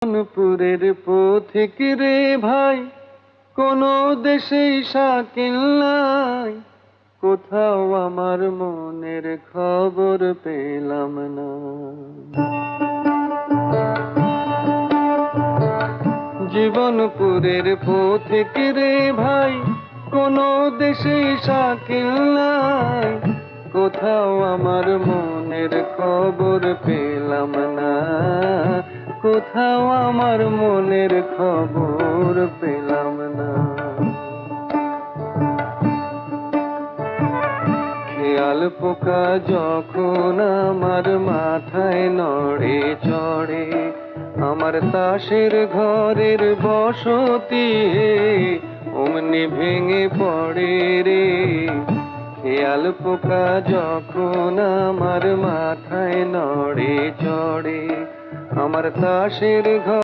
রংপুরের পথিক রে ভাই, কোন দেশেই শাকিল নাই, কোথাও আমার মনের খবর পেলাম না। জীবনপুরের পথিক রে ভাই, কোন দেশেই শাকিল নাই, কোথাও আমার মনের খবর পেলাম না, কোথাও আমার মনের খবর পেলাম না। খেয়াল পোকা যখন আমার মাথায় নড়ে চড়ে, আমার তাসের ঘরের বসতি অমনি ভেঙে পড়ে রে। খেয়াল পোকা যখন আমার মাথায় নড়ে চড়ে, আমার তাসের ঘর